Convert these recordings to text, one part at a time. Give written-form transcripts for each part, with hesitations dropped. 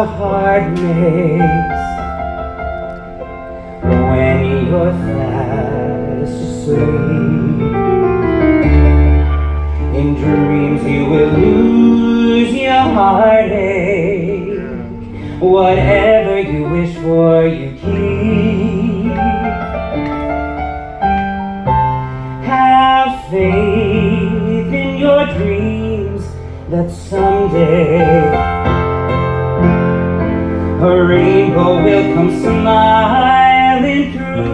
your heart makes when you're fast asleep. In dreams you will lose your heartache. Whatever you wish for, you keep. Have faith in your dreams that someday a rainbow will come smiling through.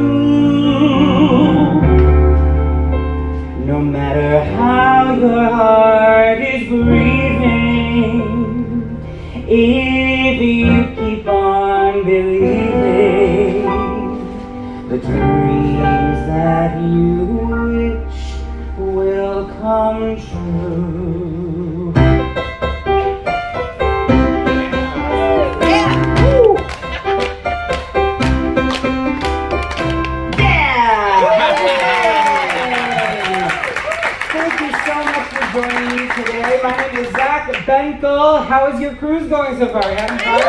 No matter how your heart is grieving, if you keep on believing, the dreams that you wish will come true. Yeah! Woo! Yeah! Thank you so much for joining me today. My name is Zach Bencal. How is your cruise going so far? You having fun?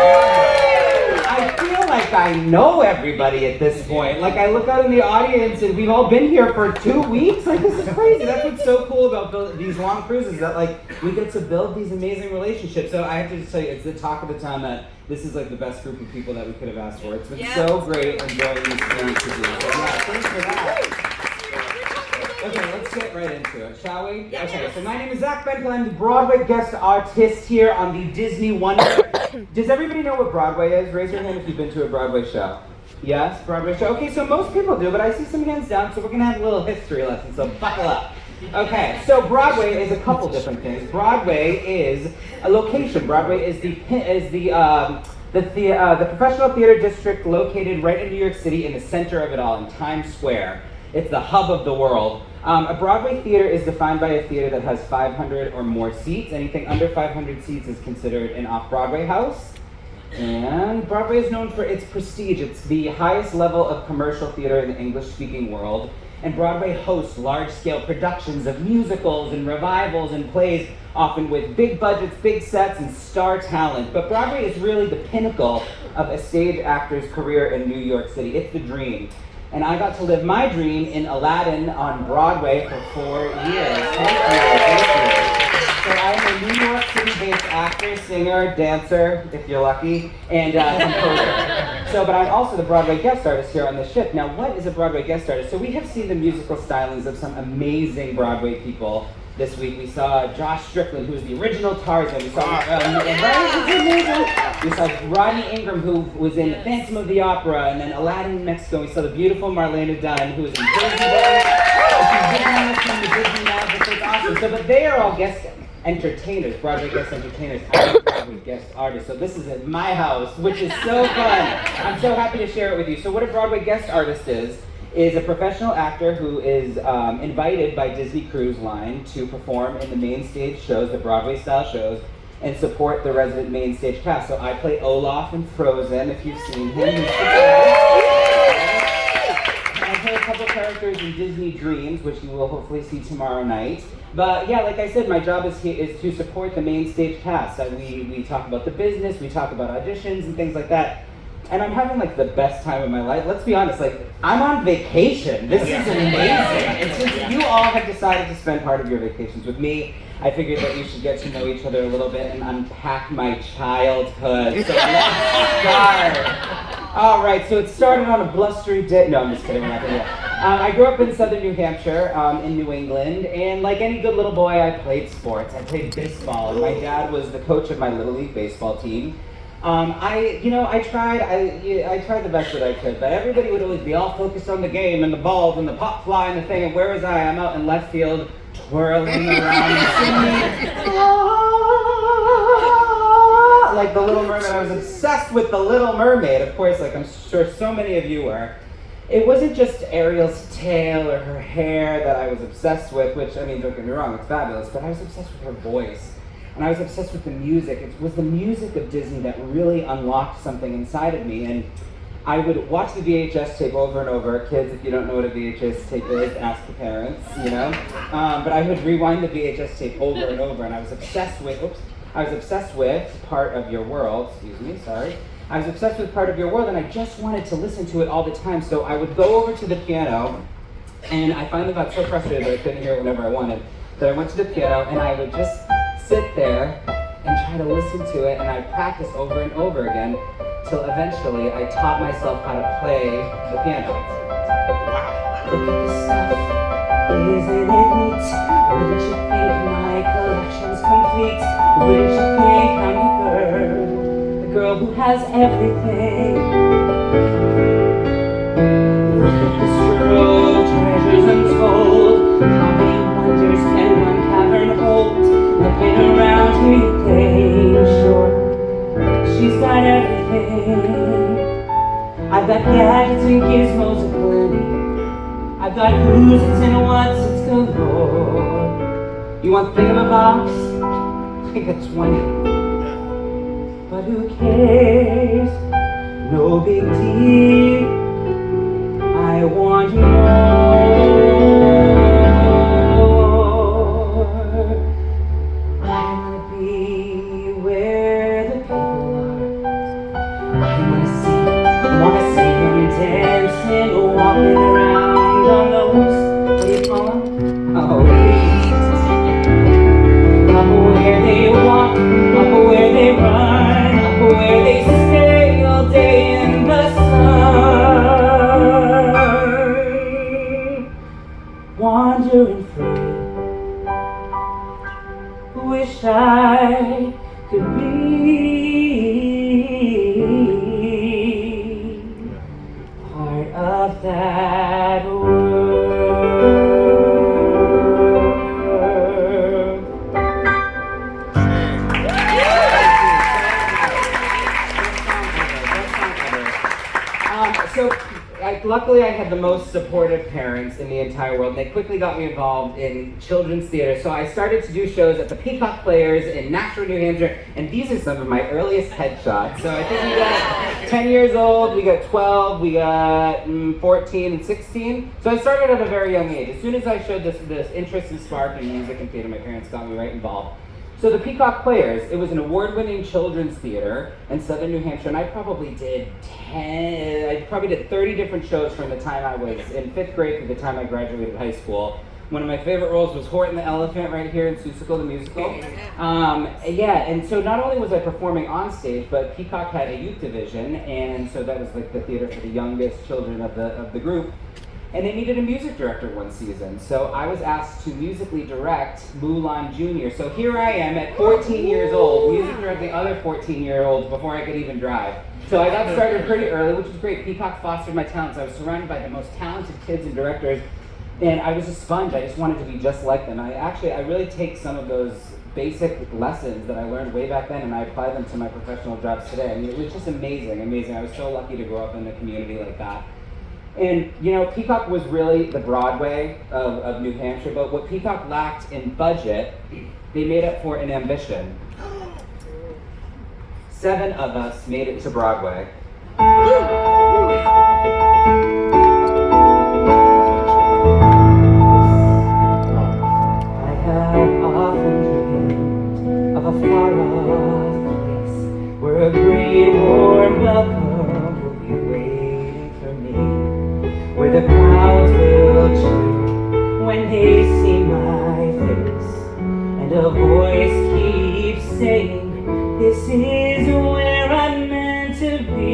I feel like I know everybody at this point. Like I look out in the audience and we've all been here for 2 weeks. Like this is crazy. That's what's so cool about these long cruises, that like we get to build these amazing relationships. So I have to just tell you, it's the talk of the town that this is like the best group of people that we could have asked for. It's been so great enjoying these things to do. So yeah, thanks for that. Okay, let's get right into it, shall we? Yes. Okay, so my name is Zach Bencal. I'm the Broadway guest artist here on the Disney Wonder. Does everybody know what Broadway is? Raise your hand if you've been to a Broadway show. Yes, Broadway show. Okay, so most people do, but I see some hands down, so we're gonna have a little history lesson, so buckle up. Okay, so Broadway is a couple different things. Broadway is a location. Broadway is the professional theater district located right in New York City in the center of it all, in Times Square. It's the hub of the world. A Broadway theater is defined by a theater that has 500 or more seats. Anything under 500 seats is considered an off-Broadway house. And Broadway is known for its prestige. It's the highest level of commercial theater in the English-speaking world. And Broadway hosts large-scale productions of musicals and revivals and plays, often with big budgets, big sets, and star talent. But Broadway is really the pinnacle of a stage actor's career in New York City. It's the dream. And I got to live my dream in Aladdin on Broadway for 4 years. Thank you. So I'm a New York City-based actor, singer, dancer, if you're lucky, and composer. But I'm also the Broadway guest artist here on the ship. Now, what is a Broadway guest artist? So we have seen the musical stylings of some amazing Broadway people. This week we saw Josh Strickland, who was the original Tarzan. We saw we saw Rodney Ingram, who was in Phantom of the Opera, and then Aladdin in Mexico. We saw the beautiful Marlena Dunn, who was in Jersey Boys. She's visiting us from the Disney Magic. It's awesome. So, but they are all guest entertainers, Broadway guest entertainers. I'm a Broadway guest artist. So this is at my house, which is so fun. I'm so happy to share it with you. So what a Broadway guest artist is a professional actor who is invited by Disney Cruise Line to perform in the main stage shows, the Broadway style shows, and support the resident main stage cast. So I play Olaf in Frozen, if you've seen him. And I play a couple characters in Disney Dreams, which you will hopefully see tomorrow night. But yeah, like I said, my job is to support the main stage cast. We talk about the business, we talk about auditions and things like that. And I'm having like the best time of my life. Let's be honest, like I'm on vacation. This is amazing. And since you all have decided to spend part of your vacations with me, I figured that we should get to know each other a little bit and unpack my childhood. So let's start. All right, so it started on a blustery day. No, I'm just kidding. We're not gonna do that. I grew up in southern New Hampshire, in New England, and like any good little boy, I played sports. I played baseball, and my dad was the coach of my Little League baseball team. I tried the best that I could, but everybody would always be all focused on the game and the balls and the pop fly and the thing, and where was I? I'm out in left field, twirling around and singing, like the Little Mermaid. I was obsessed with the Little Mermaid, of course, like I'm sure so many of you were. It wasn't just Ariel's tail or her hair that I was obsessed with, which, I mean, don't get me wrong, it's fabulous, but I was obsessed with her voice. And I was obsessed with the music. It was the music of Disney that really unlocked something inside of me. And I would watch the VHS tape over and over. Kids, if you don't know what a VHS tape is, ask the parents, you know? But I would rewind the VHS tape over and over, and I was obsessed with, I was obsessed with Part of Your World, I was obsessed with Part of Your World, and I just wanted to listen to it all the time. So I would go over to the piano, and I finally got so frustrated that I couldn't hear it whenever I wanted, that I went to the piano, and I would just sit there and try to listen to it, and I'd practice over and over again, till eventually I taught myself how to play the piano. Look at this stuff, isn't it neat? Wouldn't you think my collection's complete? Wouldn't you think I'm the girl who has everything? Look at this trove, treasures untold. How many wonders can one cavern hold? Looking around here, you think, sure, she's got everything. I've got gadgets and gizmos aplenty. I've got who's it's and what's it's galore. You want thingamabobs? I got 20. But who cares? No big deal. I want more. I wanna be where the people are. I wanna see them dancing, walking around on those, what do you call them? Oh, up where they walk, up where they run, up where they stay all day in the sun. Wandering free, wish I could be part of that world. Luckily, I had the most supportive parents in the entire world. They quickly got me involved in children's theater. So I started to do shows at the Peacock Players in Nashua, New Hampshire, and these are some of my earliest headshots. So I think we got 10 years old, we got 12, we got 14 and 16. So I started at a very young age. As soon as I showed this interest and spark in music and theater, my parents got me right involved. So the Peacock Players, it was an award-winning children's theater in southern New Hampshire, and I probably did 30 different shows from the time I was in 5th grade to the time I graduated high school. One of my favorite roles was Horton the Elephant right here in Seussical the Musical. And so not only was I performing on stage, but Peacock had a youth division, and so that was like the theater for the youngest children of the group. And they needed a music director one season, so I was asked to musically direct Mulan Jr. So here I am at 14 years old, music directing other 14-year-olds before I could even drive. So I got started pretty early, which was great. Peacock fostered my talents. I was surrounded by the most talented kids and directors, and I was a sponge. I just wanted to be just like them. I really take some of those basic lessons that I learned way back then, and I apply them to my professional jobs today. I mean, it was just amazing. I was so lucky to grow up in a community like that. And, you know, Peacock was really the Broadway of New Hampshire, but what Peacock lacked in budget, they made up for in ambition. 7 of us made it to Broadway. I have often dreamed of a far-off place where a great warm welcome will be waiting for me, where the crowds will cheer when they see my face, and a voice keeps saying, this is where I'm meant to be.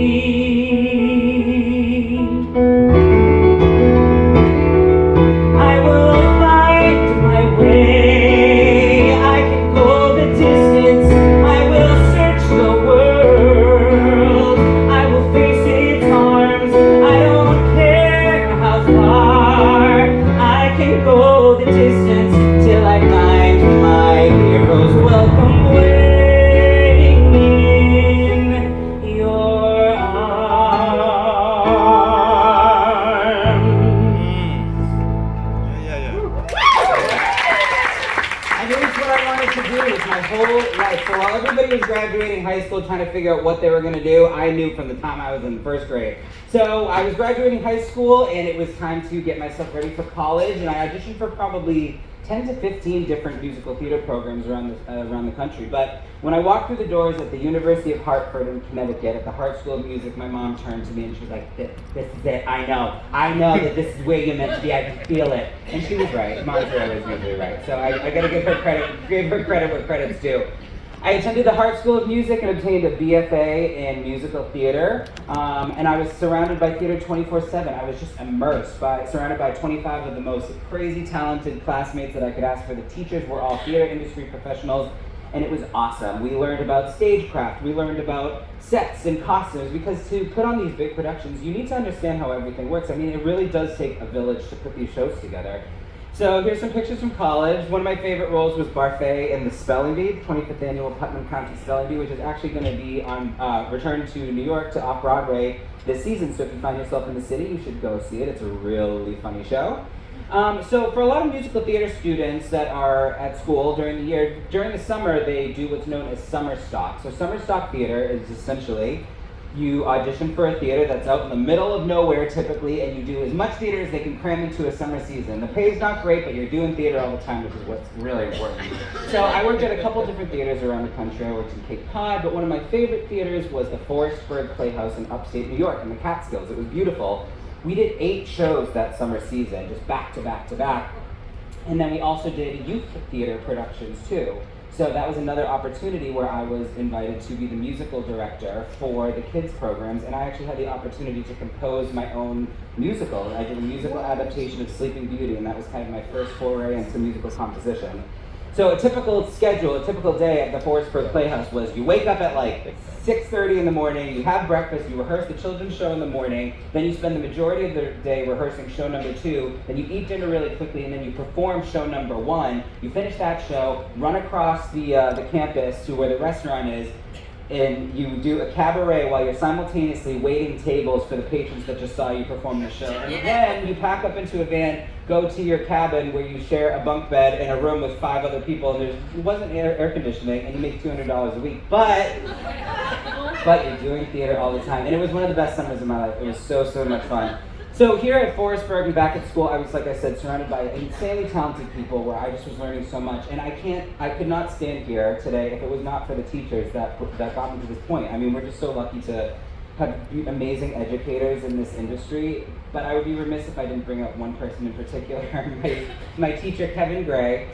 I will find my way, I can go the distance, I will search the world, I will face its harms, I don't care how far, I can go the distance till I find my hero's welcome way. So while everybody was graduating high school trying to figure out what they were going to do, I knew from the time I was in 1st grade So I was graduating high school, and it was time to get myself ready for college, and I auditioned for probably 10 to 15 different musical theater programs around the country. But when I walked through the doors at the University of Hartford in Connecticut, at the Hart School of Music, my mom turned to me and she was like, this is it, I know that this is where you're meant to be, I can feel it. And she was right, moms are always usually right. So I gotta give her credit where credit's due. I attended the Hart School of Music and obtained a BFA in musical theater, and I was surrounded by theater 24/7. I was just surrounded by 25 of the most crazy talented classmates that I could ask for. The teachers were all theater industry professionals, and it was awesome. We learned about stagecraft, we learned about sets and costumes, because to put on these big productions, you need to understand how everything works. I mean, it really does take a village to put these shows together. So here's some pictures from college. One of my favorite roles was Barfay in the Spelling Bee, 25th Annual Putnam County Spelling Bee, which is actually going to be on return to New York to Off-Broadway this season. So if you find yourself in the city, you should go see it. It's a really funny show. So for a lot of musical theater students that are at school during the year, during the summer they do what's known as summer stock. So summer stock theater is essentially you audition for a theater that's out in the middle of nowhere typically, and you do as much theater as they can cram into a summer season. The pay's not great, but you're doing theater all the time, which is what's really important. So I worked at a couple different theaters around the country. I worked in Cape Cod, but one of my favorite theaters was the Forestburg Playhouse in upstate New York in the Catskills. It was beautiful. We did 8 shows that summer season, just back to back to back. And then we also did youth theater productions too. So that was another opportunity where I was invited to be the musical director for the kids programs, and I actually had the opportunity to compose my own musical. I did a musical adaptation of Sleeping Beauty, and that was kind of my first foray into musical composition. So a typical schedule, a typical day at the Forestburg Playhouse was you wake up at like 6:30 in the morning, you have breakfast, you rehearse the children's show in the morning, then you spend the majority of the day rehearsing show number 2, then you eat dinner really quickly, and then you perform show number 1. You finish that show, run across the campus to where the restaurant is, and you do a cabaret while you're simultaneously waiting tables for the patrons that just saw you perform the show. And then you pack up into a van, go to your cabin where you share a bunk bed in a room with 5 other people, and there wasn't air conditioning, and you make $200 a week. But you're doing theater all the time. And it was one of the best summers of my life. It was so much fun. So here at Forestburg and back at school, I was, like I said, surrounded by insanely talented people where I just was learning so much. And I could not stand here today if it was not for the teachers that got me to this point. I mean, we're just so lucky to have amazing educators in this industry. But I would be remiss if I didn't bring up one person in particular, my teacher, Kevin Gray.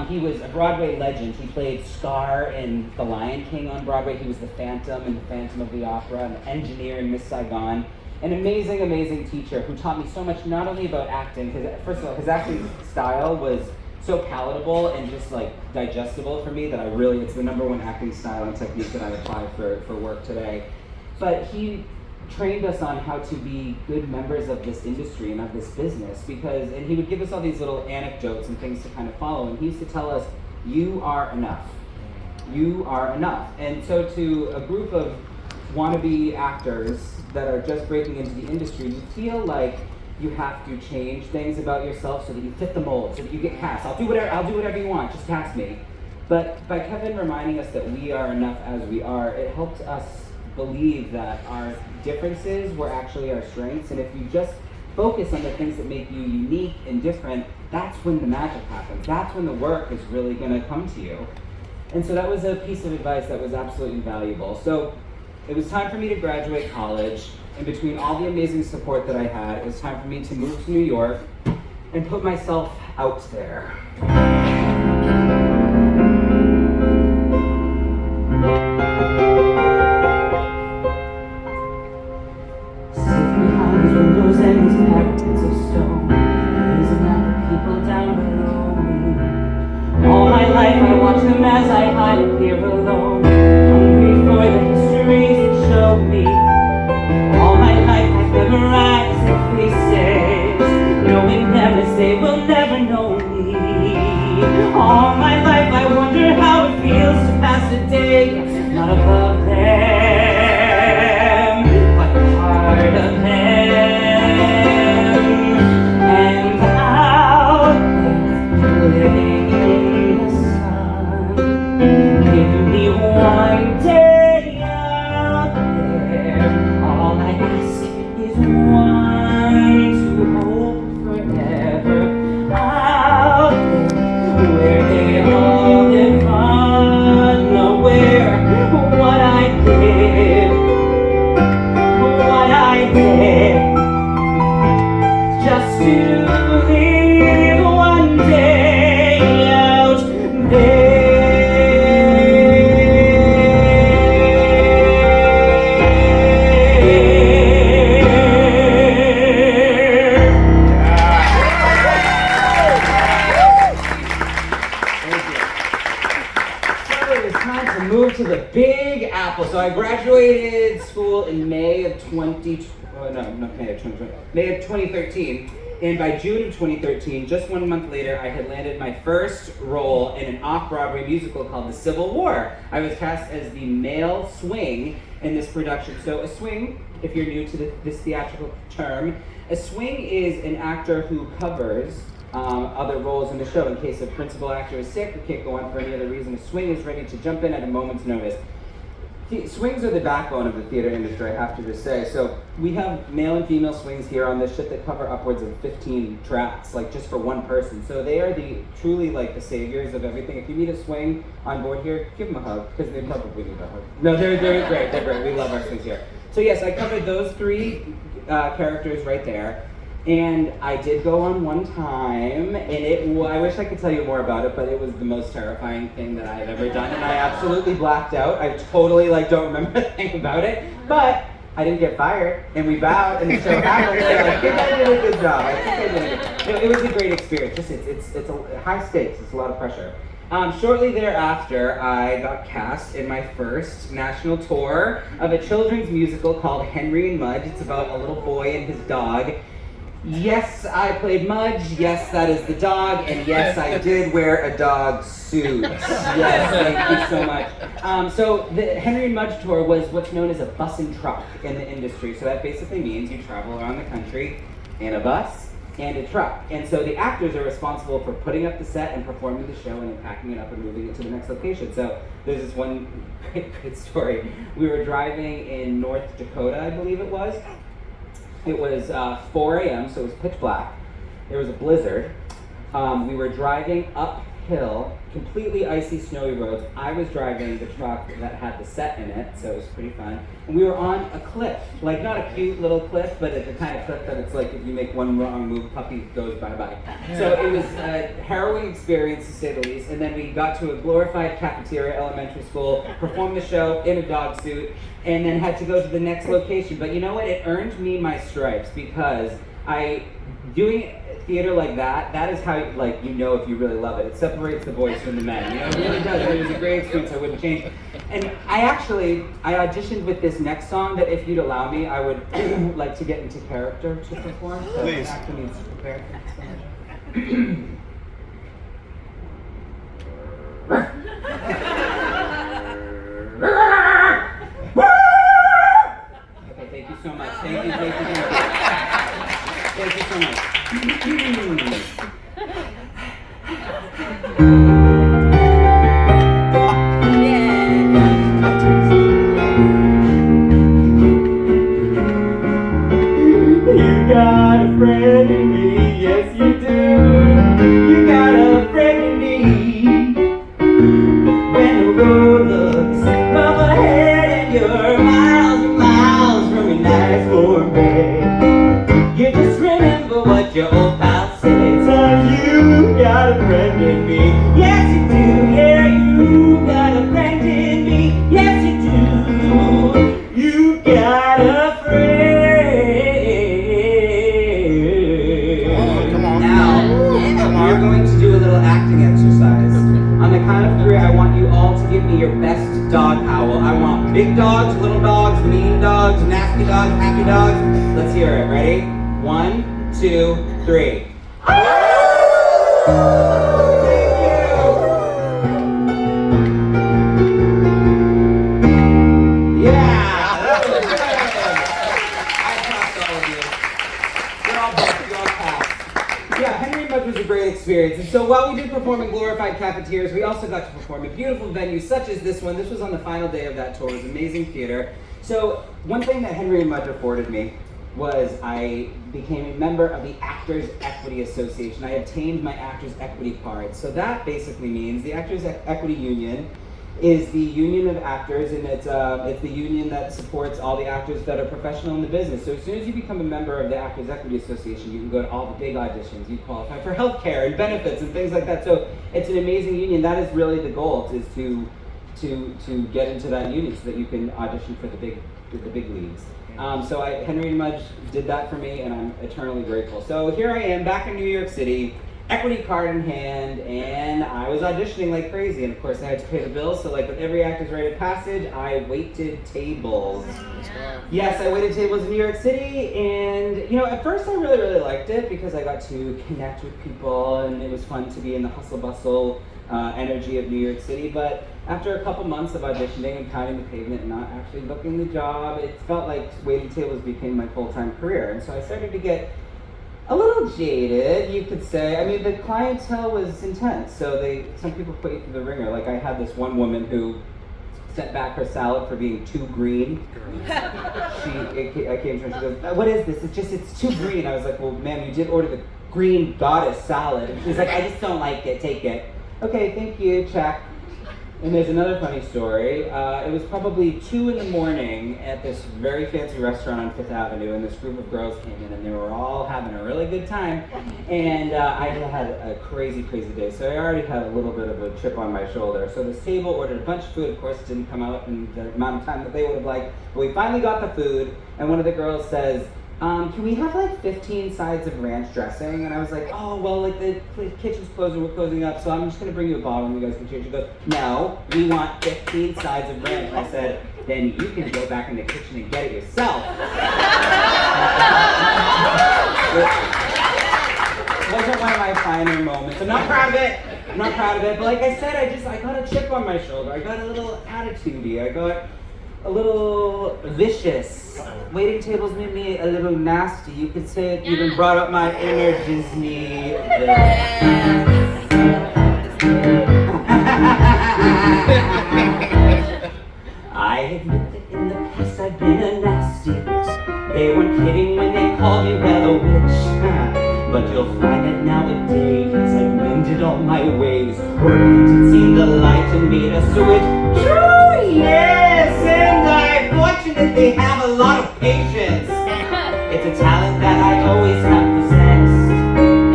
He was a Broadway legend. He played Scar in The Lion King on Broadway. He was the Phantom in The Phantom of the Opera, and the engineer in Miss Saigon. An amazing teacher who taught me so much, not only about acting, because first of all, his acting style was so palatable and just like digestible for me that it's the #1 acting style and technique that I apply for work today. But he trained us on how to be good members of this industry and of this business, and he would give us all these little anecdotes and things to kind of follow, and he used to tell us, you are enough. You are enough. And so to a group of wannabe actors that are just breaking into the industry, you feel like you have to change things about yourself so that you fit the mold, so that you get cast. I'll do whatever you want, just cast me. But by Kevin reminding us that we are enough as we are, it helped us believe that our differences were actually our strengths, and if you just focus on the things that make you unique and different, that's when the magic happens. That's when the work is really going to come to you. And so that was a piece of advice that was absolutely valuable. So it was time for me to graduate college, and between all the amazing support that I had, it was time for me to move to New York and put myself out there. Safe behind these windows and these parapets of stone, gazing at the people down below me. All my life I watch them as I hide up here alone, hungry for the histories that show me. All my life I've memorized their faces, knowing them as they will never know me. All my life I wonder how it feels to pass a day not above them, but part of them. And out there, living in the sun, give me one day out there. All I ask is to the Big Apple. So I graduated school in May of 2013. And by June of 2013, just 1 month later, I had landed my first role in an off-Broadway musical called The Civil War. I was cast as the male swing in this production. So a swing, if you're new to this theatrical term, a swing is an actor who covers other roles in the show. In case a principal actor is sick or can't go on for any other reason, a swing is ready to jump in at a moment's notice. Swings are the backbone of the theater industry, I have to just say. So we have male and female swings here on this ship that cover upwards of 15 tracks, like just for one person. So they are truly like the saviors of everything. If you meet a swing on board here, give them a hug, because they probably need a hug. No, they're great, they're great. We love our swings here. So yes, I covered those three characters right there. And I did go on one time, and I wish I could tell you more about it, but it was the most terrifying thing that I have ever done, and I absolutely blacked out. I totally don't remember a thing about it, but I didn't get fired, and we bowed, and the show happened, and they're like, you guys did a good job. I think I did. It was a great experience. Just it's a high stakes, it's a lot of pressure. Shortly thereafter, I got cast in my first national tour of a children's musical called Henry and Mudge. It's about a little boy and his dog. Yes, I played Mudge, yes, that is the dog, and yes, I did wear a dog suit. Yes, thank you so much. So the Henry and Mudge tour was what's known as a bus and truck in the industry. So that basically means you travel around the country in a bus and a truck. And so the actors are responsible for putting up the set and performing the show and then packing it up and moving it to the next location. So there's this one great story. We were driving in North Dakota, I believe it was. It was 4 a.m., so it was pitch black. There was a blizzard. We were driving uphill, completely icy, snowy roads. I was driving the truck that had the set in it, so it was pretty fun. And we were on a cliff, like not a cute little cliff, but it's the kind of cliff that it's like if you make one wrong move, puppy goes bye-bye. So it was a harrowing experience, to say the least. And then we got to a glorified cafeteria, elementary school, performed the show in a dog suit, and then had to go to the next location. But you know what? It earned me my stripes, because doing theater like that is how you know if you really love it. It separates the boys from the men. You know, it really does. It was a great experience. I wouldn't change. And I auditioned with this next song that, if you'd allow me, I would like to get into character to perform. So please. Actor needs to prepare. Okay, thank you so much. Thank you. Thank you so much. You got a friend in me, yes you do. You got a friend in me. When the road looks rough ahead and you're miles and miles from your nice warm bed, you just remember what your old pal said. Son, you got a friend in me. Yes you do, yeah, you got a friend in me. Yes you do, you got a friend. Come on. Now, we're going to do a little acting exercise. On the count of 3, I want you all to give me your best dog howl. I want big dogs, little dogs, mean dogs, nasty dogs, happy dogs. Let's hear it. Ready? 1, 2, 3. Thank you. Yeah, that was good. I passed all of you. You're all booked. You're all passed. Yeah, Henry and Mudge was a great experience. And so while we did perform in glorified cafeterias, we also got to perform in beautiful venues such as this one. This was on the final day of that tour. It was amazing theater. So one thing that Henry and Mudge afforded me was I became a member of the Actors Equity Association. I obtained my Actors Equity card. So that basically means the Actors Equity Union is the union of actors, and it's the union that supports all the actors that are professional in the business. So as soon as you become a member of the Actors Equity Association, you can go to all the big auditions. You qualify for health care and benefits and things like that. So it's an amazing union. That is really the goal, is to get into that union so that you can audition for the big leagues. So Henry and Mudge did that for me, and I'm eternally grateful. So here I am back in New York City, equity card in hand, and I was auditioning like crazy, and of course I had to pay the bills, so like with every actor's rite of passage, I waited tables. Yes, I waited tables in New York City, and at first I really, really liked it because I got to connect with people, and it was fun to be in the hustle bustle energy of New York City, but after a couple months of auditioning and pounding the pavement and not actually booking the job, it felt like waiting tables became my full-time career, and so I started to get a little jaded, you could say. I mean, the clientele was intense, so some people put you through the ringer. Like, I had this one woman who sent back her salad for being too green. I came to her and she goes, "What is this? It's too green." I was like, "Well, ma'am, you did order the green goddess salad." And she's like, "I just don't like it, take it." "Okay, thank you, check." And there's another funny story. It was probably 2 in the morning at this very fancy restaurant on Fifth Avenue, and this group of girls came in, and they were all having a really good time. And I had a crazy, crazy day, so I already had a little bit of a chip on my shoulder. So this table ordered a bunch of food. Of course, it didn't come out in the amount of time that they would have liked. But we finally got the food, and one of the girls says, "Can we have like 15 sides of ranch dressing?" And I was like, "Oh, well, like the kitchen's closed and we're closing up, so I'm just gonna bring you a bottle and you guys can change." She goes, "No, we want 15 sides of ranch." I said, "Then you can go back in the kitchen and get it yourself." It wasn't one of my finer moments. I'm not proud of it. But like I said, I got a chip on my shoulder. I got a little attitude-y. I got a little vicious. Waiting tables made me a little nasty. You could say it even brought up my inner Disney. I admit that in the past I've been a nasty. They weren't kidding when they called me, well, a witch. But you'll find that nowadays I've mended all my ways. Repented, seen the light and made a switch. True, yes, and I fortunately have a lot of patience. It's a talent that I always have possessed.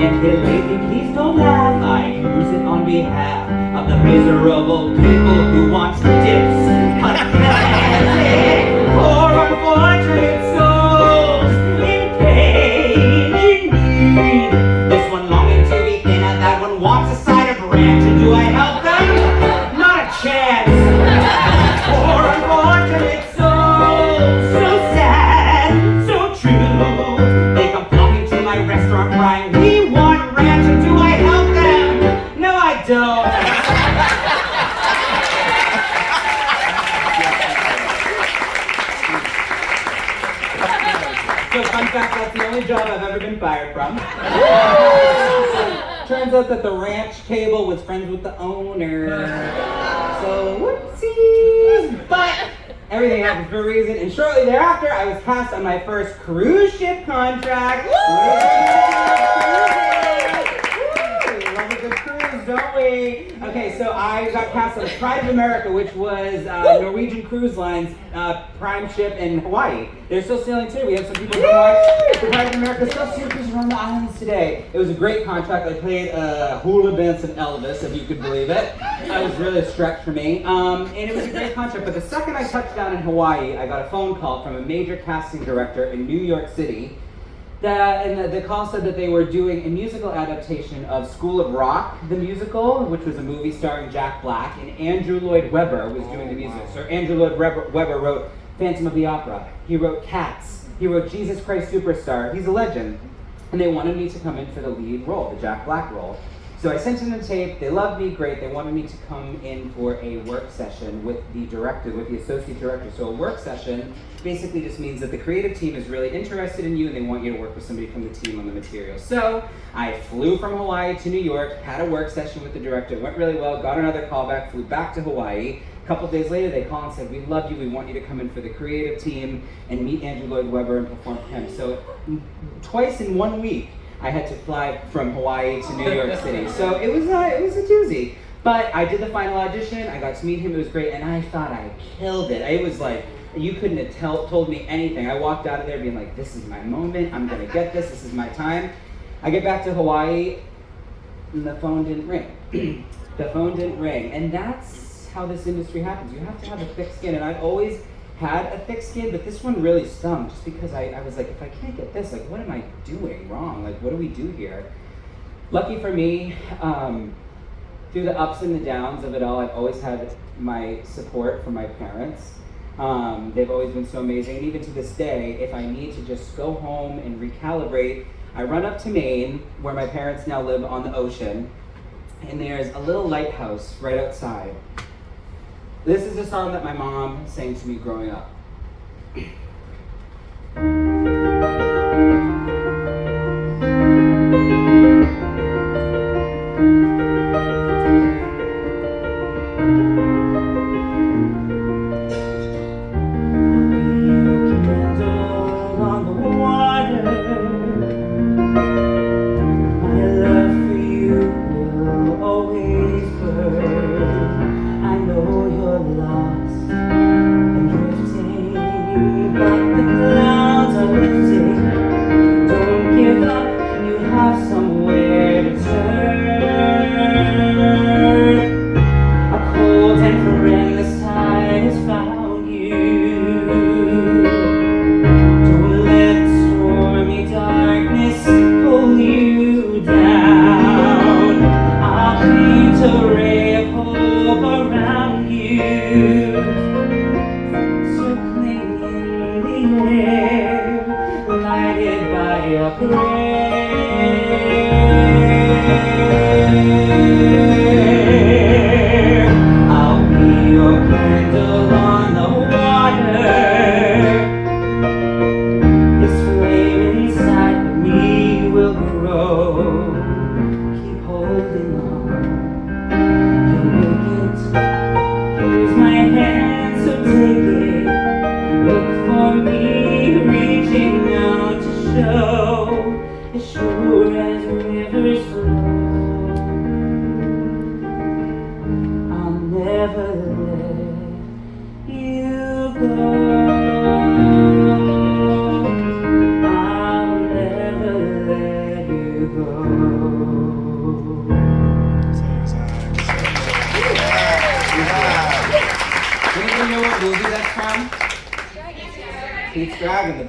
And here lately, please don't laugh, I use it on behalf of the miserable people who want dips. Pathetic, poor unfortunate souls in pain, in need. This one longing to be thinner, that one wants a side of ranch. And do I help them? Not a chance. Poor unfortunate souls, so sad, so true. They come flocking to my restaurant crying, "We want ranch," and do I help them? No, I don't. So fun fact, that's the only job I've ever been fired from. Turns out that the ranch table was friends with the owner. So whoopsies! But everything happens for a reason, and shortly thereafter, I was cast on my first cruise ship contract. Love a good cruise, don't we? Okay, so I got cast on the Pride of America, which was Norwegian Cruise Line's prime ship in Hawaii. They're still sailing today. We have some people from Hawaii. The Pride of America still cruising around the islands today. It was a great contract. I played hula dancing Elvis, if you could believe it. That was really a stretch for me. And it was a great contract. But the second I touched down in Hawaii, I got a phone call from a major casting director in New York City. The call said that they were doing a musical adaptation of School of Rock, the musical, which was a movie starring Jack Black, and Andrew Lloyd Webber was doing the music. So Andrew Lloyd Webber wrote Phantom of the Opera. He wrote Cats. He wrote Jesus Christ Superstar. He's a legend. And they wanted me to come in for the lead role, the Jack Black role. So I sent in the tape. They loved me, great. They wanted me to come in for a work session with the director, with the associate director. So a work session basically just means that the creative team is really interested in you and they want you to work with somebody from the team on the material. So I flew from Hawaii to New York, had a work session with the director, went really well, got another call back, flew back to Hawaii. A couple days later, they called and said, "We love you, we want you to come in for the creative team and meet Andrew Lloyd Webber and perform for him." So twice in 1 week, I had to fly from Hawaii to New York City. So it was a doozy. But I did the final audition, I got to meet him, it was great, and I thought I killed it. It was like, you couldn't have told me anything. I walked out of there being like, this is my moment, I'm gonna get this is my time. I get back to Hawaii, and the phone didn't ring. The phone didn't ring, and that's how this industry happens. You have to have a thick skin, and I've always had a thick skin, but this one really stung just because I was like, if I can't get this, like, what am I doing wrong? Like, what do we do here? Lucky for me, through the ups and the downs of it all, I've always had my support from my parents. They've always been so amazing, and even to this day, if I need to just go home and recalibrate, I run up to Maine, where my parents now live on the ocean, and there's a little lighthouse right outside. This is a song that my mom sang to me growing up.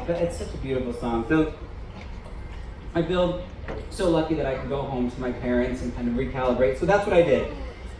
It's such a beautiful song. So I feel so lucky that I can go home to my parents and kind of recalibrate. So that's what I did.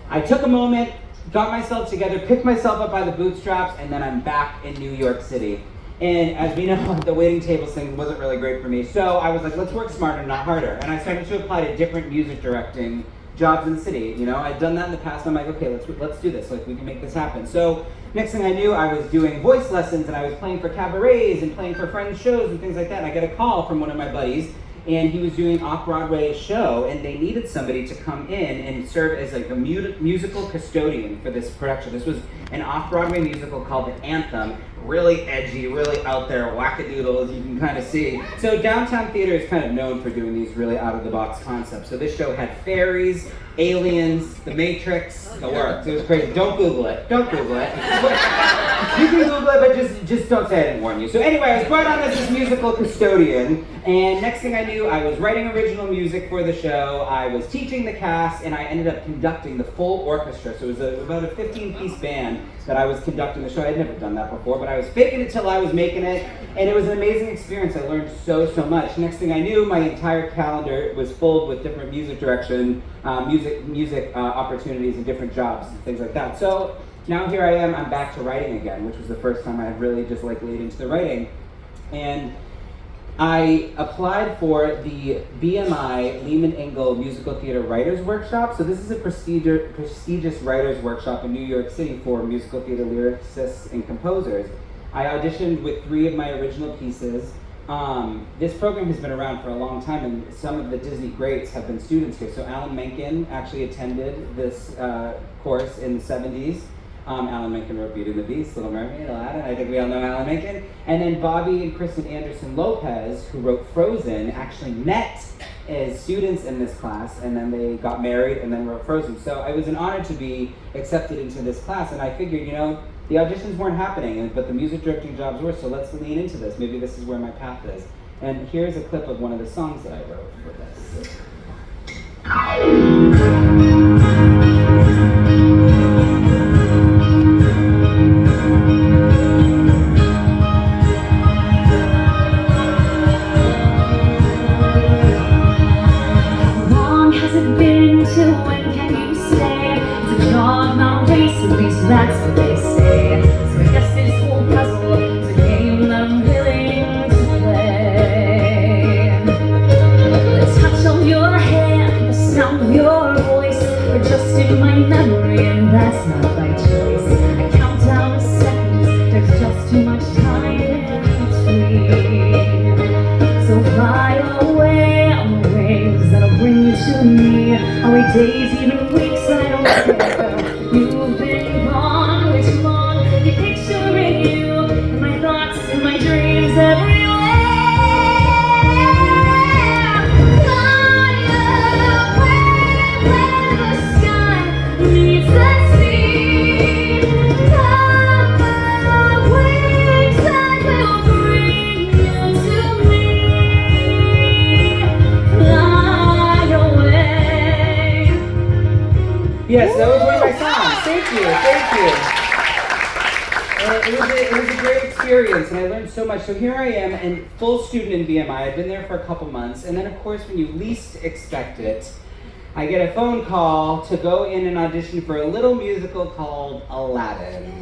I took a moment, got myself together, picked myself up by the bootstraps, and then I'm back in New York City. And as we know, the waiting tables thing wasn't really great for me. So I was like, let's work smarter, not harder. And I started to apply to different music directing jobs in the city. You know, I'd done that in the past. I'm like, okay, let's do this. Like, we can make this happen. So next thing I knew, I was doing voice lessons and I was playing for cabarets and playing for friends' shows and things like that. And I get a call from one of my buddies, and he was doing an off-Broadway show, and they needed somebody to come in and serve as like a musical custodian for this production. This was an off-Broadway musical called The Anthem. Really edgy, really out there, wackadoodles, you can kind of see. So Downtown Theater is kind of known for doing these really out-of-the-box concepts. So this show had fairies, aliens, the Matrix, the works. It was crazy. Don't Google it. Don't Google it. You can Google it, but just don't say I didn't warn you. So anyway, I was brought on as this musical custodian, and next thing I knew, I was writing original music for the show, I was teaching the cast, and I ended up conducting the full orchestra. So it was about a 15-piece band that I was conducting the show. I'd never done that before, but I was faking it till I was making it, and it was an amazing experience. I learned so much. Next thing I knew, my entire calendar was full with different music direction, music opportunities and different jobs and things like that. So now here I am, I'm back to writing again, which was the first time I had really just like laid into the writing. And I applied for the BMI Lehman Engel Musical Theater Writers Workshop. So this is a prestigious writers workshop in New York City for musical theater lyricists and composers. I auditioned with 3 of my original pieces. This program has been around for a long time, and some of the Disney greats have been students here. So Alan Menken actually attended this course in the 70s. Alan Menken wrote Beauty and the Beast, Little Mermaid, Aladdin. I think we all know Alan Menken. And then Bobby and Kristen Anderson Lopez, who wrote Frozen, actually met as students in this class, and then they got married and then wrote Frozen. So it was an honor to be accepted into this class, and I figured, you know, the auditions weren't happening, but the music directing jobs were, so let's lean into this. Maybe this is where my path is. And here's a clip of one of the songs that I wrote for this. Long waiting till when can you stay? It's a job, not a race, at least that's what they say. So I guess this whole puzzle is a game that I'm willing to play. The touch of your hand, the sound of your voice are just in my memory, and that's not by choice. I count down the seconds, there's just too much time in between. So fly away on the waves that'll bring you to me. I'll wait days, even weeks, I don't care. You've been gone way too long. Keep picturing you in my thoughts, in my dreams, everywhere. Fly away where the sky meets the sea. Come my wings, I will bring you to me. Fly away. Yes, that was one of my songs. Thank you, thank you. It was a great experience, and I learned so much. So here I am, and full student in BMI. I've been there for a couple months, and then of course, when you least expect it, I get a phone call to go in and audition for a little musical called Aladdin.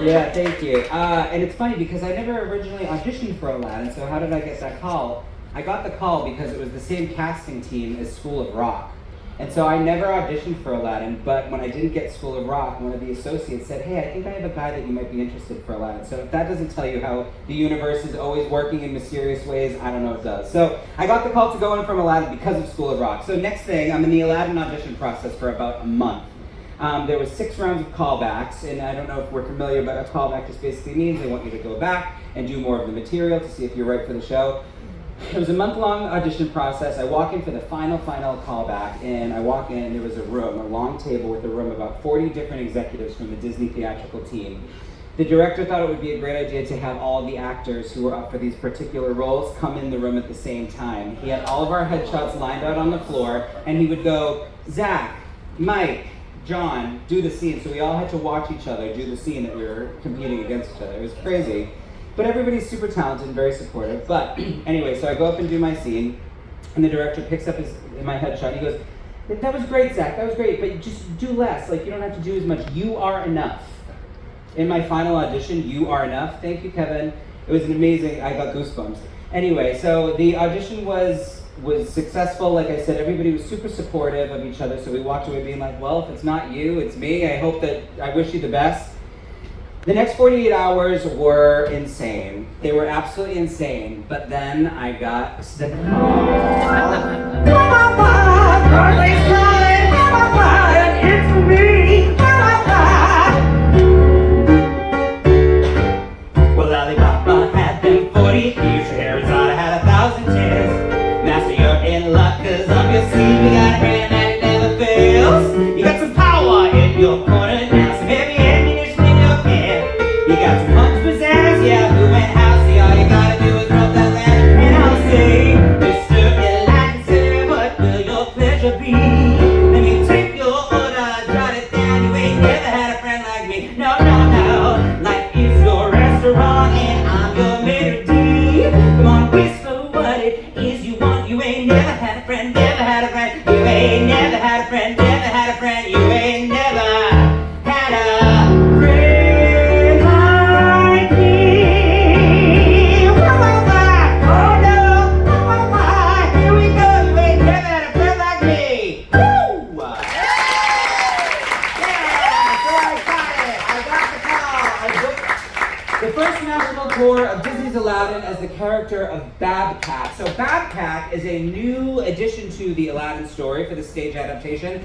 Yeah, thank you. And it's funny because I never originally auditioned for Aladdin, so how did I get that call? I got the call because it was the same casting team as School of Rock. And so I never auditioned for Aladdin, but when I didn't get School of Rock, one of the associates said, hey, I think I have a guy that you might be interested for Aladdin. So if that doesn't tell you how the universe is always working in mysterious ways, I don't know if it does. So I got the call to go in from Aladdin because of School of Rock. So next thing, I'm in the Aladdin audition process for about a month. There was 6 rounds of callbacks, and I don't know if we're familiar, but a callback just basically means they want you to go back and do more of the material to see if you're right for the show. It was a month-long audition process. I walk in for the final callback, and I walk in, and there was a room, a long table with a room, about 40 different executives from the Disney theatrical team. The director thought it would be a great idea to have all the actors who were up for these particular roles come in the room at the same time. He had all of our headshots lined out on the floor, and he would go, Zach, Mike, John, do the scene. So we all had to watch each other do the scene that we were competing against each other. It was crazy. But everybody's super talented and very supportive. But anyway, so I go up and do my scene, and the director picks up my headshot, and he goes, that was great, Zach, that was great, but just do less. Like, you don't have to do as much. You are enough. In my final audition, you are enough. Thank you, Kevin. It was an amazing, I got goosebumps. Anyway, so the audition was successful. Like I said, everybody was super supportive of each other, so we walked away being like, well, if it's not you, it's me. I wish you the best. The next 48 hours were insane. They were absolutely insane, but then I got the It's me. Well, Alibaba had them 40 thieves. Arizona had 1,000 tears. Master, you're in luck, 'cause obviously we got a brand that never fails. You got some power in your corner now, some heavy ammunition in your can. You got some punch pizzazz, yeah, who went housey. All you gotta do is rub that land, and I'll say, Mr. Aladdin, sir, what will your pleasure be? Let me take your order, jot it down. You ain't never had a friend like me. No, no, no. Life is your restaurant, and I'm your maitre d'. Come on, whisper what it is you want. You ain't never had a friend, never had a friend. You ain't never had a friend, never had a friend. You ain't never had a friend like me. Oh no, here we go. You ain't never had a friend like me. Woo! The first national tour of Disney's Aladdin as the character of Babcat. So Babcat is a new addition to the Aladdin story for the stage adaptation.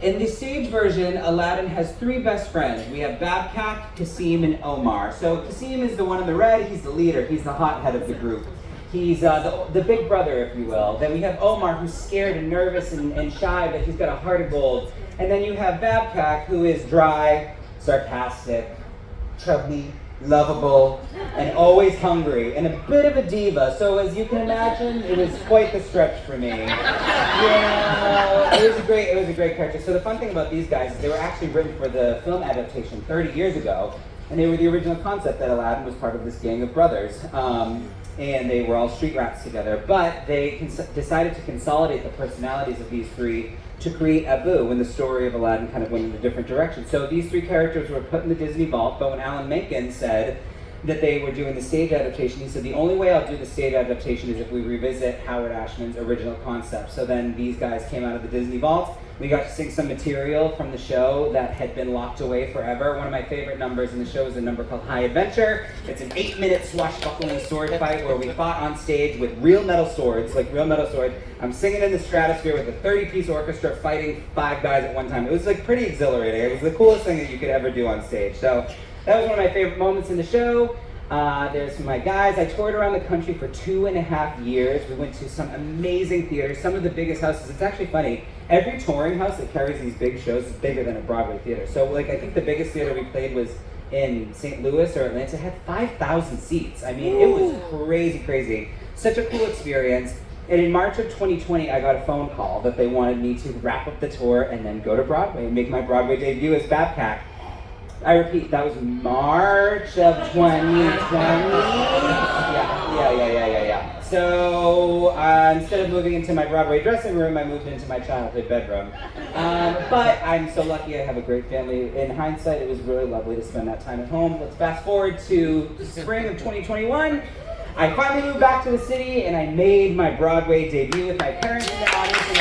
In the stage version, Aladdin has 3 best friends. We have Babcat, Kasim, and Omar. So Kasim is the one in the red. He's the leader. He's the hothead of the group. He's the big brother, if you will. Then we have Omar, who's scared and nervous and shy, but he's got a heart of gold. And then you have Babcat, who is dry, sarcastic, chubby, lovable, and always hungry, and a bit of a diva. So as you can imagine, it was quite the stretch for me. Yeah, it was a great character. So the fun thing about these guys is they were actually written for the film adaptation 30 years ago, and they were the original concept that Aladdin was part of this gang of brothers. and they were all street rats together. But they decided to consolidate the personalities of these three to create Abu, when the story of Aladdin kind of went in a different direction. So these three characters were put in the Disney vault, but when Alan Menken said that they were doing the stage adaptation, he said, the only way I'll do the stage adaptation is if we revisit Howard Ashman's original concept. So then these guys came out of the Disney vault. We got to sing some material from the show that had been locked away forever. One of my favorite numbers in the show is a number called High Adventure. It's an 8-minute swashbuckling sword fight where we fought on stage with real metal swords, like real metal swords. I'm singing in the stratosphere with a 30-piece orchestra fighting 5 guys at one time. It was like pretty exhilarating. It was the coolest thing that you could ever do on stage. So that was one of my favorite moments in the show. There's my guys. I toured around the country for 2.5 years. We went to some amazing theaters, some of the biggest houses. It's actually funny. Every touring house that carries these big shows is bigger than a Broadway theater. So like I think the biggest theater we played was in St. Louis or Atlanta. It had 5,000 seats. I mean, it was crazy. Such a cool experience. And in March of 2020, I got a phone call that they wanted me to wrap up the tour and then go to Broadway and make my Broadway debut as Babcock. I repeat, that was March of 2020. Yeah. So instead of moving into my Broadway dressing room, I moved into my childhood bedroom. But I'm so lucky I have a great family. In hindsight, it was really lovely to spend that time at home. Let's fast forward to the spring of 2021. I finally moved back to the city and I made my Broadway debut with my parents in the audience. And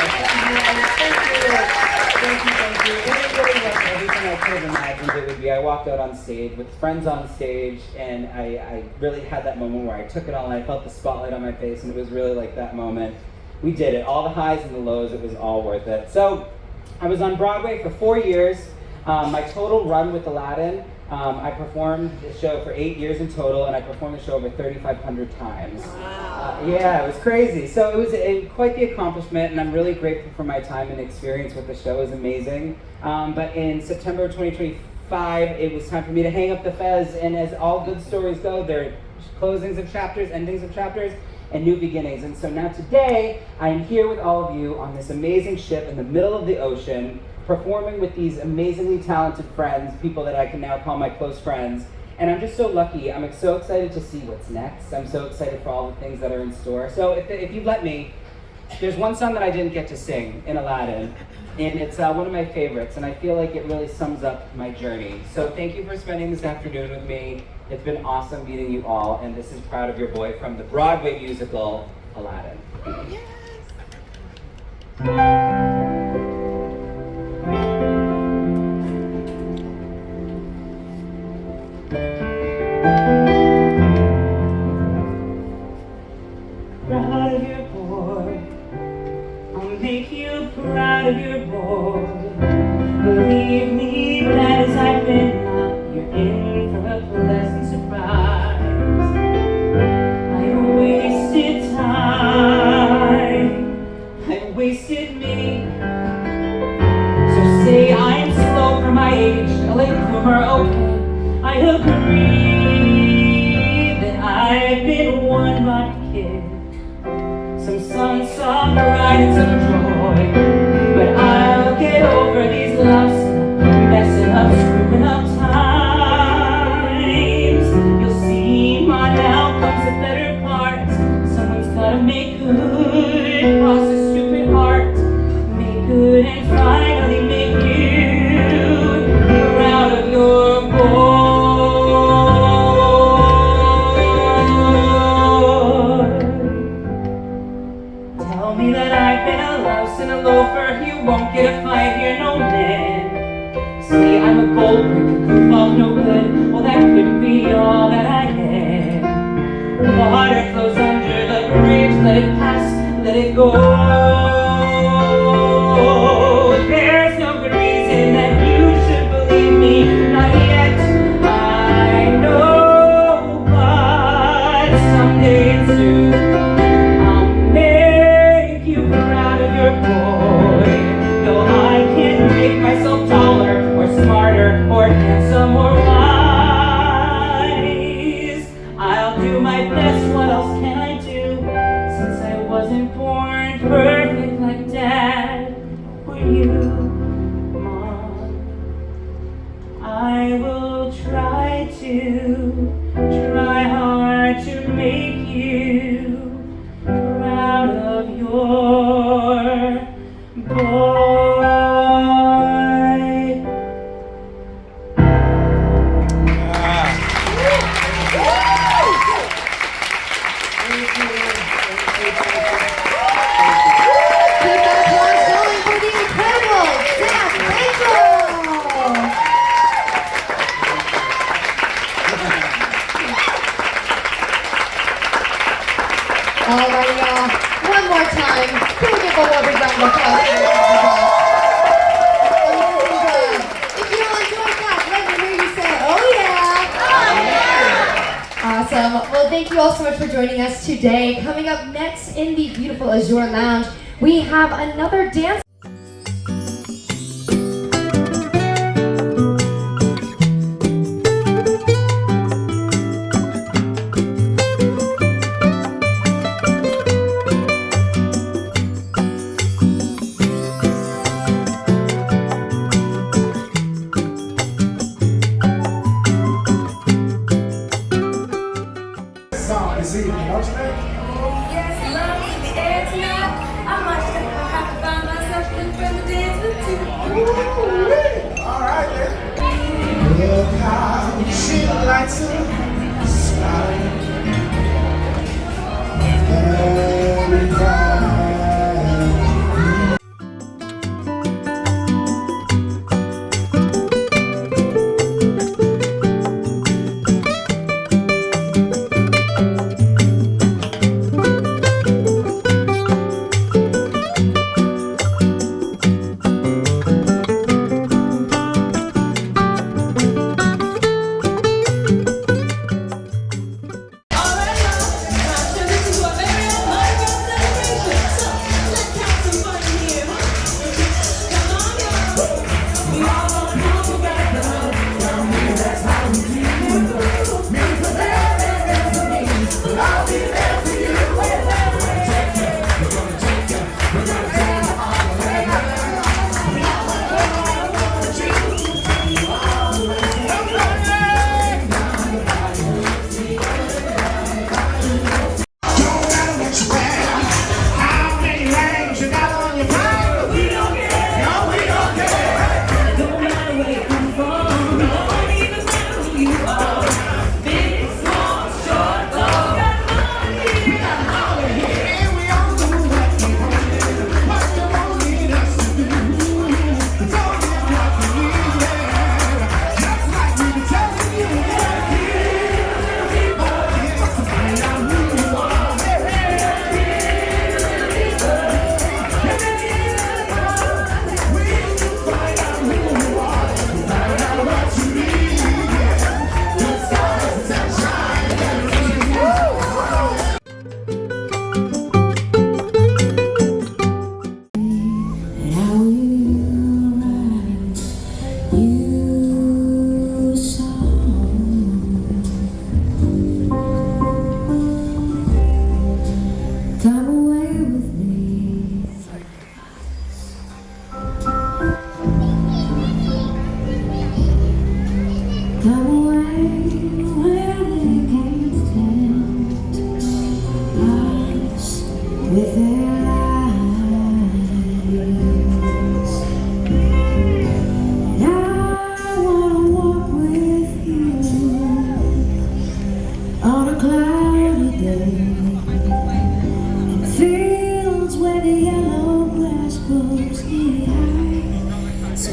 thank you. And it really was everything I could have imagined it would be. I walked out on stage with friends on stage, and I really had that moment where I took it all and I felt the spotlight on my face, and it was really like that moment. We did it. All the highs and the lows, it was all worth it. So I was on Broadway for 4 years. My total run with Aladdin, I performed the show for 8 years in total, and I performed the show over 3,500 times. Yeah, it was crazy. So it was quite the accomplishment, and I'm really grateful for my time and experience with the show. It was amazing. But in September of 2025, it was time for me to hang up the fez, and as all good stories go, there are closings of chapters, endings of chapters, and new beginnings. And so now today, I am here with all of you on this amazing ship in the middle of the ocean, performing with these amazingly talented friends, people that I can now call my close friends. And I'm just so lucky. I'm so excited to see what's next. I'm so excited for all the things that are in store. So if you let me, there's one song that I didn't get to sing in Aladdin, and it's one of my favorites, and I feel like it really sums up my journey. So thank you for spending this afternoon with me. It's been awesome meeting you all, and this is Proud of Your Boy from the Broadway musical, Aladdin. Proud of your boy, I'll make you proud of your boy. Believe me, bad as I've been, you're in for a pleasant surprise. I wasted time, I wasted me. So say I am slow for my age, a late bloomer, okay. I agree that I've been one lucky kid. Some sun, some pride, and some joy. But I'll get over these loves, messing up, screwing up times. You'll see, my now comes the better part. Someone's gotta make good, cross a stupid heart. Make good and finally make you proud of your boy. Tell me that I've been a louse and a loafer, you won't get a fight here, no man. Say I'm a gold brick, a goof off, no good, well that couldn't be all that I am. Water flows under the bridge, let it pass, let it go. There's no good reason that you should believe me, not yet, I know, but someday soon myself taller or smarter or handsome or wise. I'll do my best, what else can I do? Since I wasn't born perfect like Dad or you, Mom. I will try hard to make you you proud of your boy. Keep that applause going for the incredible Zach Bencal. All right, y'all. One more time. Can we give a little big round of applause? Amazing job. If you all enjoyed that, let me hear you say, oh yeah. Oh yeah. Awesome. Well, thank you all so much for joining us today. Coming up next in the beautiful Azure Lounge, we have another dance. Song this evening, don't you think? Yes, love in the air tonight. I might think I'll have to find myself in front of the dance with you. All right then. Look how she lights up the sky. Very bright.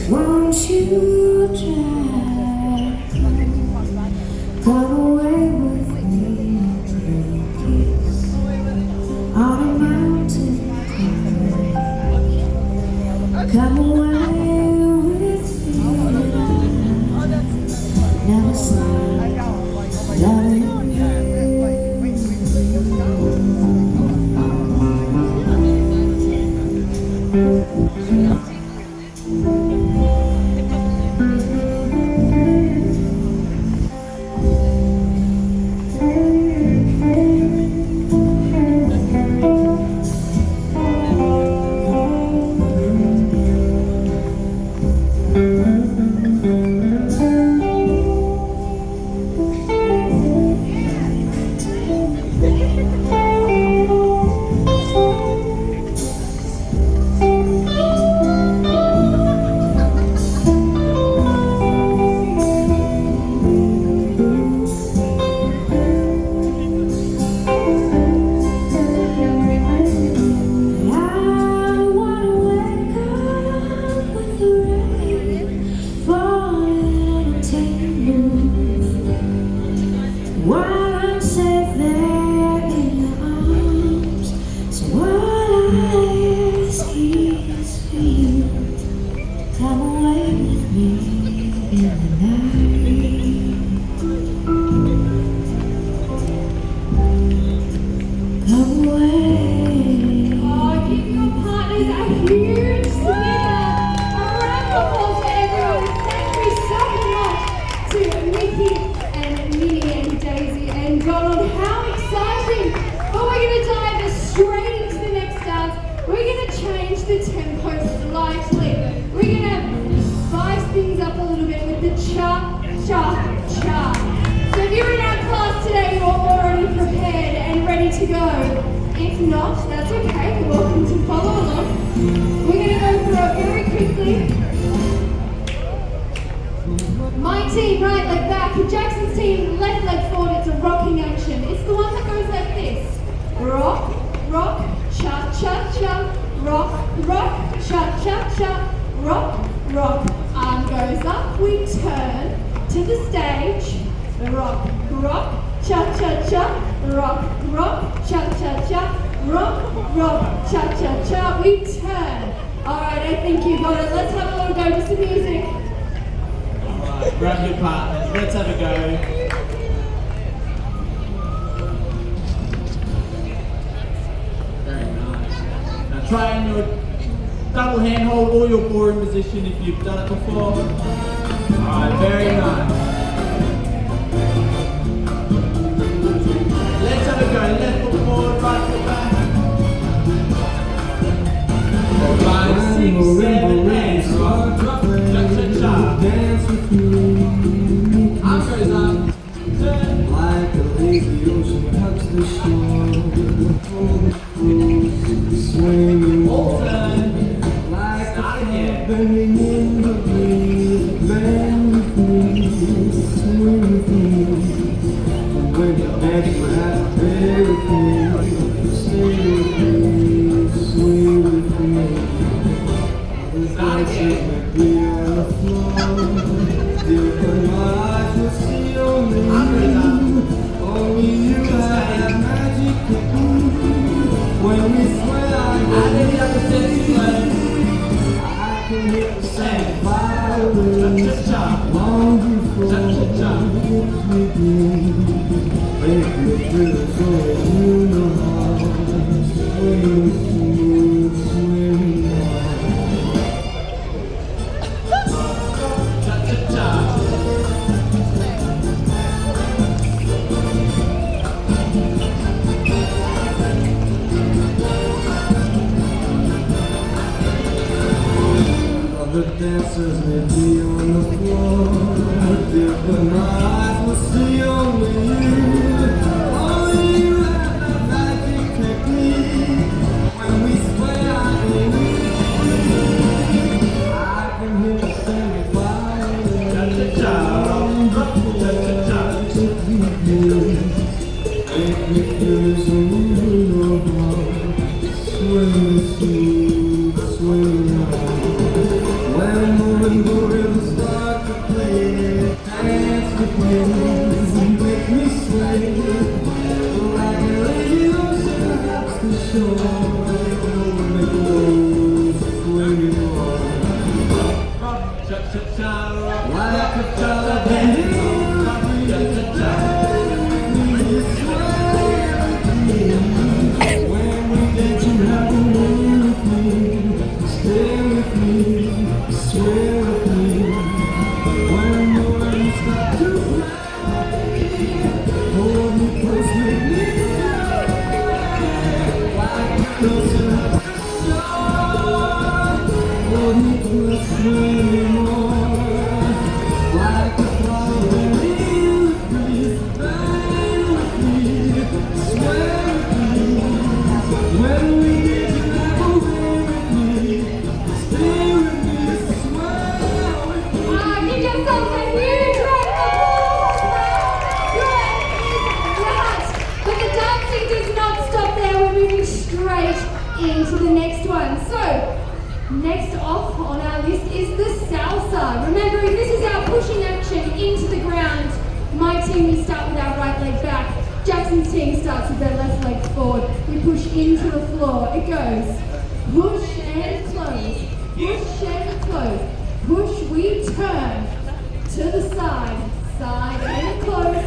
Won't you try? Come away with me to kiss on a mountain top. Come away with me tonight. Never stop loving you. this field. Come away with me in the night. Come away. Oh, give your partners a huge snicker. A round of applause for everyone. Thank you so much to Mickey and Minnie and Daisy and Donald. How exciting! But we're going to dive straight into the next dance. We're going to change the tempo slightly. We're going to spice things up a little bit with the cha-cha-cha. So if you're in our class today, you're already prepared and ready to go. If not, that's okay. You're welcome to follow along. We're going to go through it very quickly. My team, right leg back. Jackson's team, left leg forward. It's a rocking action. It's the one that goes like this. Rock, rock, cha-cha-cha. Rock, rock, cha-cha-cha. Rock, rock. Arm goes up. We turn to the stage. Rock, rock, cha-cha-cha. Rock, rock, cha-cha-cha. Rock, rock, cha-cha-cha. We turn. Alright, I think you got it. Let's have a little go with some music. Alright, grab your partners, let's have a go. Very nice. Now try and your double hand hold or your boring position if you've done it before. Alright, very nice. Let's have a go. Left foot forward, right foot back. 5, 6, 7, 8. Cha-cha-cha. Dance with me. Arm goes up. Turn. Like a lazy ocean hugs the shore. Swinging All turn. like a Start again. bending in the breeze. Bend with me, swing with me. When you dance, you have to bear with me. Stay with me, swing with me. This dance is like me on the floor. Different eyes will see only you. Only you have magic technique. When we swear And then the other steps you learn. I can hear the sound of violins Cha-cha-cha. long before Cha-cha-cha. we begin. Make me feel so you know how. Swing with you, swing now. Cha-cha-cha. Other dancers may be on the floor. Different eyes will see only you. Only you have that magic technique. When we sway, I can hear the sound of violins. Cha-cha-cha. Make me feel so you know how. Swing with you, swing now. When the rhythm starts to play, dance with me, make me sway. Like a lady ocean hugs the shore, make the waves swing on. Cha-cha-cha. Like a child bending over the Cha-cha-cha. you sway with me. When we dance, you have to win with me. Stay with me, swear with me. When the rain starts to play, hold me close, make me sway. Like an ocean hugs the shore, hold me close, sway more. Like a flower in the breeze, bend with me, sway with me. When we get you have a way with me, stay with me, sway with me. Give yourselves a huge round of applause. Good is right. But the dancing does not stop there. We're moving straight into the next one. So, next off on our list is the salsa. Remembering this is our pushing action into the ground. My team, we start with our right leg back. Jackson's team starts with their left leg forward. We push into the floor. It goes push and close. push and close. Push, we turn to the side. Side and close.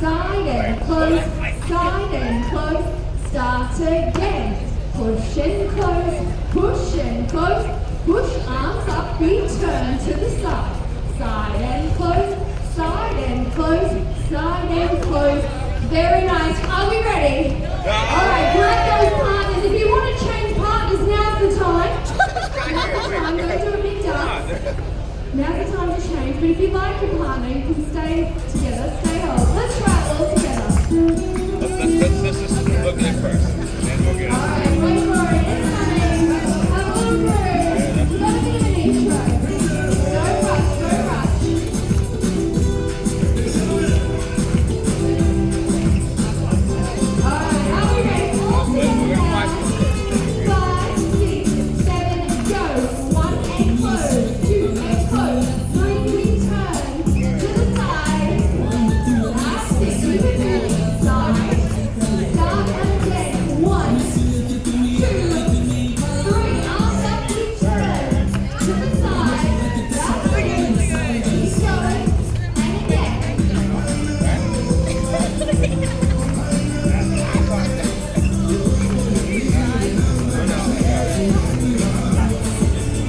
Side and close. Side and close. Start again. Push and close. Push and close. Push arms up, we turn to the side. Side and close. Side and close. Side and close. Very nice. Are we ready? Alright, grab those partners. If you want to change partners, now's the time. Now's the time. Don't do a big dance. Now's the time to change. But if you like your partner, you can stay together. Stay home. Let's try it all together. Let's just look at it first. And we'll get it. Alright, wait for it. It's coming. Have a little room. We've got to give an intro. Don't rush, don't rush. Alright, are we ready? All together now. 5, 6, 7, go. 1 and close. 2 and close. 3, we turn to the side. 6, we move. Side. Start again. 1, 2, 3. Arms up, we turn to the side. That's it.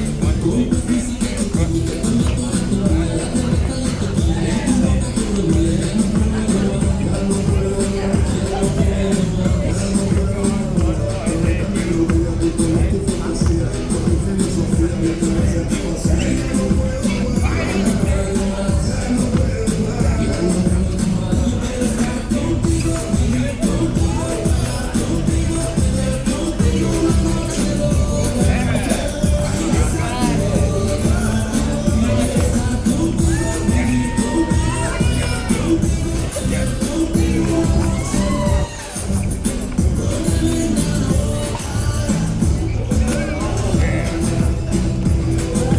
Keep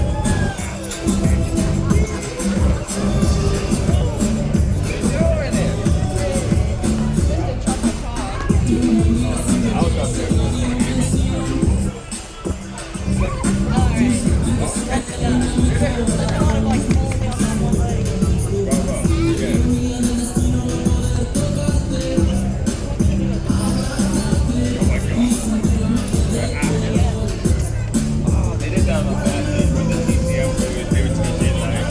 going. And again. They did that on the bad day for the TCM where they would teach it like.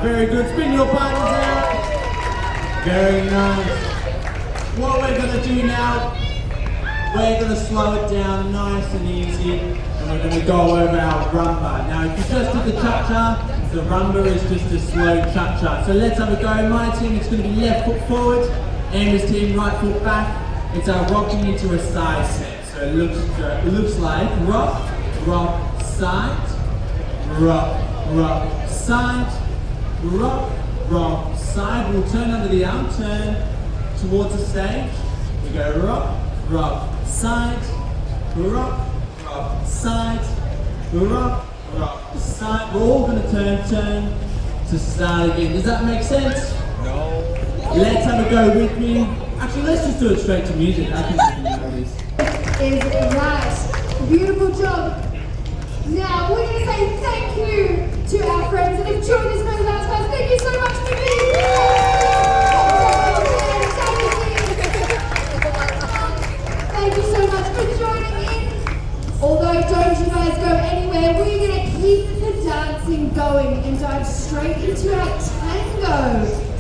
Very good. Spin your partners out. Very nice. What we're going to do now, we're going to slow it down nice and easy, and we're going to go over our rumba. Now, if you just did the cha-cha, the rumba is just a slow cha-cha. So let's have a go. In my team, it's going to be left foot forward, Amber's team, right foot back. It's our rocking into a side step. So it looks like rock, rock, side, rock, rock, side, rock, rock, side. We'll turn under the arm, turn towards the stage. We go rock, rock, side, rock, rock, side, rock, rock, side. We're all going to turn to start again. Does that make sense? No. Let's have a go with me. Actually, let's just do it straight to music. I think we can know this. Is right. Beautiful job. Now we're going to say thank you to our friends that have joined us for the last class. Thank you so much for being here. Thank you so much for joining in. Although don't you guys go anywhere, we're going to keep the dancing going and dive straight into our tango.